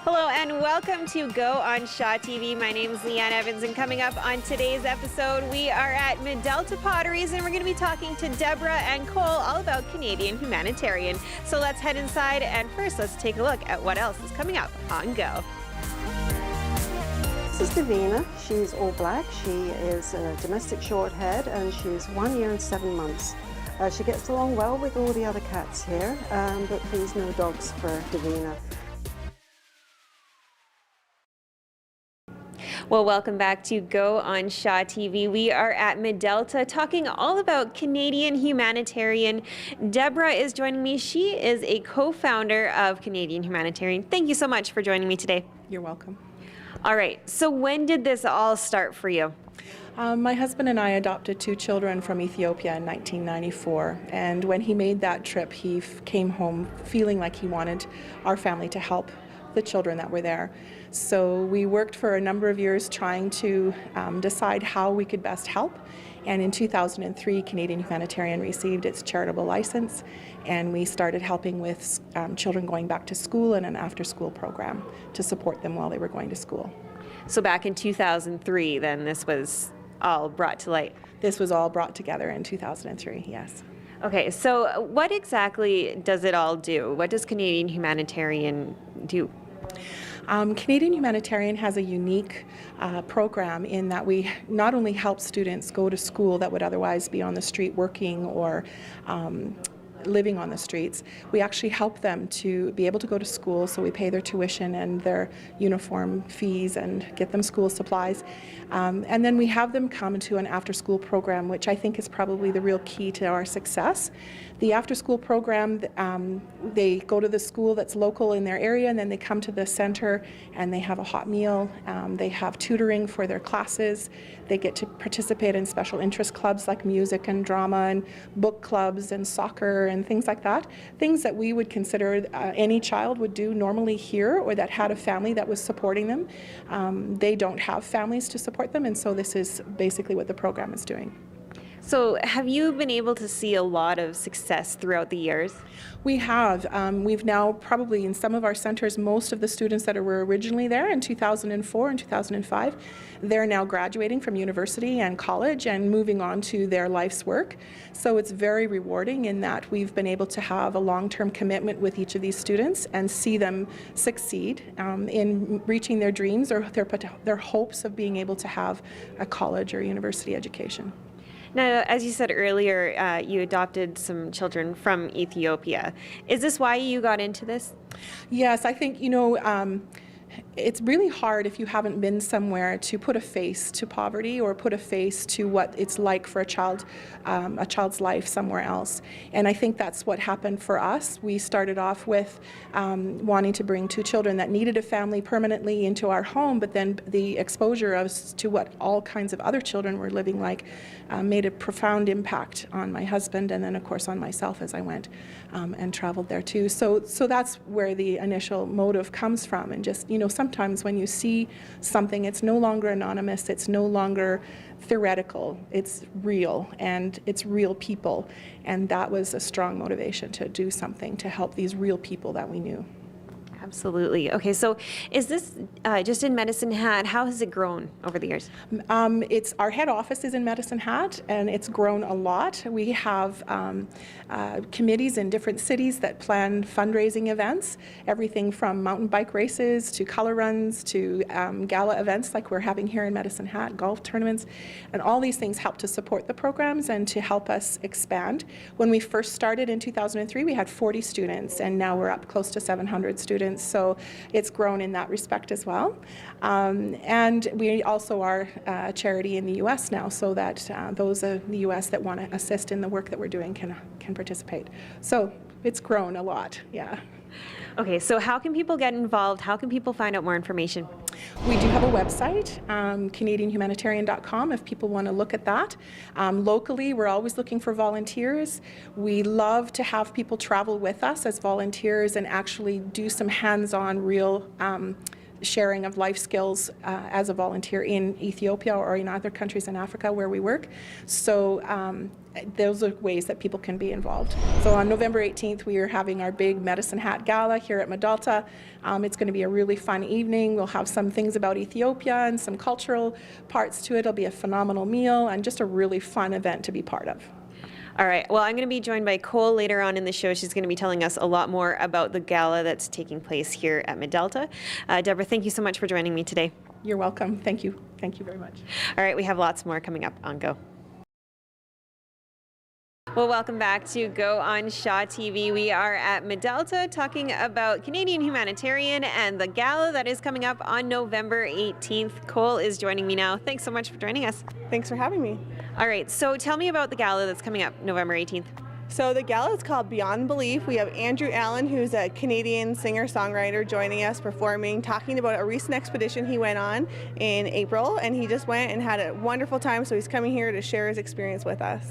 Hello and welcome to Go on Shaw TV. My name is Leanne Evans, and coming up on today's episode, we are at Mid-Delta Potteries, and we're going to be talking to Deborah and Cole all about Canadian Humanitarian. So let's head inside, and first let's take a look at what else is coming up on Go. This is Davina. She's all black. She is a domestic shorthair, and she's 1 year and 7 months. She gets along well with all the other cats here, but please no dogs for Davina. Well, welcome back to Go on Shaw TV. We are at Mid-Delta talking all about Canadian Humanitarian. Deborah is joining me. She is a co-founder of Canadian Humanitarian. Thank you so much for joining me today. You're welcome. All right, so when did this all start for you? My husband and I adopted 2 children from Ethiopia in 1994, and when he made that trip, he came home feeling like he wanted our family to help the children that were there. So we worked for a number of years trying to decide how we could best help. And in 2003, Canadian Humanitarian received its charitable license, and we started helping with children going back to school and an after-school program to support them while they were going to school. So back in 2003, then this was all brought to light? This was all brought together in 2003, yes. Okay, so what exactly does it all do? What does Canadian Humanitarian do? Canadian Humanitarian has a unique program in that we not only help students go to school that would otherwise be on the street working or living on the streets. We actually help them to be able to go to school, so we pay their tuition and their uniform fees and get them school supplies. And then we have them come to an after-school program, which I think is probably the real key to our success. The after-school program, they go to the school that's local in their area, and then they come to the center and they have a hot meal. They have tutoring for their classes. They get to participate in special interest clubs like music and drama and book clubs and soccer and things like that. Things that we would consider any child would do normally here, or that had a family that was supporting them. They don't have families to support them, and so this is basically what the program is doing. So have you been able to see a lot of success throughout the years? We have. We've now probably in some of our centers, most of the students that were originally there in 2004 and 2005, they're now graduating from university and college and moving on to their life's work. So it's very rewarding in that we've been able to have a long-term commitment with each of these students and see them succeed in reaching their dreams or their hopes of being able to have a college or university education. Now, as you said earlier, you adopted some children from Ethiopia. Is this why you got into this? Yes, I think, it's really hard if you haven't been somewhere to put a face to poverty or put a face to what it's like for a child's life somewhere else. And I think that's what happened for us. We started off with wanting to bring 2 children that needed a family permanently into our home, but then the exposure to what all kinds of other children were living like made a profound impact on my husband, and then of course on myself as I went and traveled there too. So that's where the initial motive comes from. And just, sometimes when you see something, it's no longer anonymous, it's no longer theoretical, it's real, and it's real people. And that was a strong motivation to do something to help these real people that we knew. Absolutely. Okay, so is this just in Medicine Hat? How has it grown over the years? Our head office is in Medicine Hat, and it's grown a lot. We have committees in different cities that plan fundraising events, everything from mountain bike races to color runs to gala events like we're having here in Medicine Hat, golf tournaments, and all these things help to support the programs and to help us expand. When we first started in 2003, we had 40 students, and now we're up close to 700 students. So it's grown in that respect as well. And we also are a charity in the U.S. now, so that those in the U.S. that want to assist in the work that we're doing can participate. So it's grown a lot, yeah. Okay, so how can people get involved? How can people find out more information? We do have a website, CanadianHumanitarian.com, if people want to look at that. Locally, we're always looking for volunteers. We love to have people travel with us as volunteers and actually do some hands-on real sharing of life skills as a volunteer in Ethiopia or in other countries in Africa where we work. So those are ways that people can be involved. So on November 18th, we are having our big Medicine Hat Gala here at Medalta. It's going to be a really fun evening. We'll have some things about Ethiopia and some cultural parts to it. It'll be a phenomenal meal and just a really fun event to be part of. All right. Well, I'm going to be joined by Cole later on in the show. She's going to be telling us a lot more about the gala that's taking place here at Medalta. Deborah, thank you so much for joining me today. You're welcome. Thank you. Thank you very much. All right. We have lots more coming up on Go. Well, welcome back to Go on Shaw TV. We are at Medalta talking about Canadian Humanitarian and the gala that is coming up on November 18th. Cole is joining me now. Thanks so much for joining us. Thanks for having me. All right, so tell me about the gala that's coming up November 18th. So the gala is called Beyond Belief. We have Andrew Allen, who's a Canadian singer-songwriter, joining us, performing, talking about a recent expedition he went on in April, and he just went and had a wonderful time, so he's coming here to share his experience with us.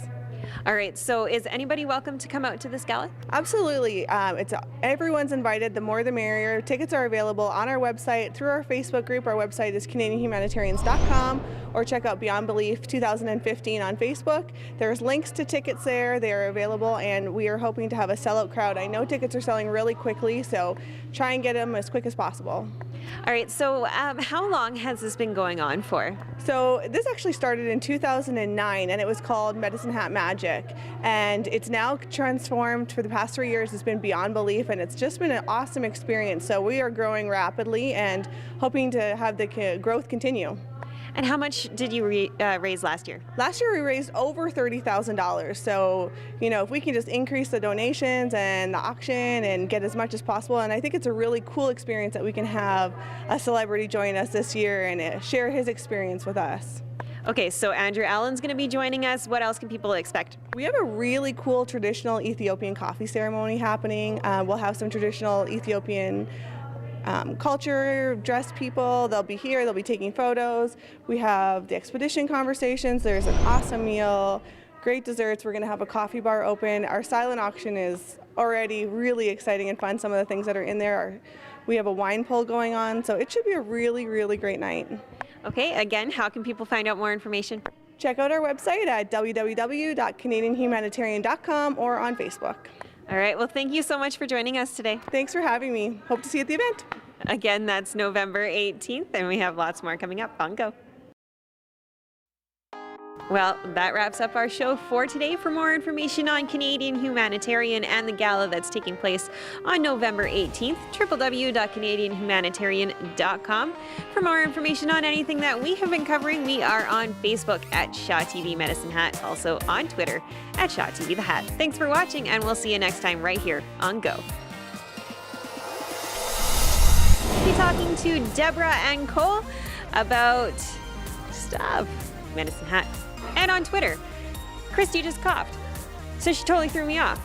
All right, so is anybody welcome to come out to this gala? Absolutely. Everyone's invited. The more the merrier. Tickets are available on our website, through our Facebook group. Our website is CanadianHumanitarians.com, or check out Beyond Belief 2015 on Facebook. There's links to tickets there. They are available, and we are hoping to have a sellout crowd. I know tickets are selling really quickly, so try and get them as quick as possible. All right, so how long has this been going on for? So this actually started in 2009, and it was called Medicine Hat Magic, and it's now transformed for the past 3 years. It's been Beyond Belief, and it's just been an awesome experience. So we are growing rapidly and hoping to have the growth continue. And how much did you raise last year? Last year we raised over $30,000. So, if we can just increase the donations and the auction and get as much as possible, and I think it's a really cool experience that we can have a celebrity join us this year and share his experience with us. Okay, so Andrew Allen's going to be joining us. What else can people expect? We have a really cool traditional Ethiopian coffee ceremony happening. We'll have some traditional Ethiopian culture, dressed people. They'll be here, they'll be taking photos. We have the expedition conversations. There's an awesome meal, great desserts. We're going to have a coffee bar open. Our silent auction is already really exciting and fun. Some of the things that are in there are, we have a wine pull going on, so it should be a really, really great night. Okay, again, how can people find out more information? Check out our website at www.canadianhumanitarian.com or on Facebook. All right, well, thank you so much for joining us today. Thanks for having me. Hope to see you at the event. Again, that's November 18th, and we have lots more coming up on Go. Well, that wraps up our show for today. For more information on Canadian Humanitarian and the gala that's taking place on November 18th, www.canadianhumanitarian.com. For more information on anything that we have been covering, we are on Facebook at Shaw TV Medicine Hat, also on Twitter at Shaw TV The Hat. Thanks for watching, and we'll see you next time right here on Go. We'll be talking to Deborah and Cole about stuff. Medicine Hat. And on Twitter, Christy just coughed. So she totally threw me off.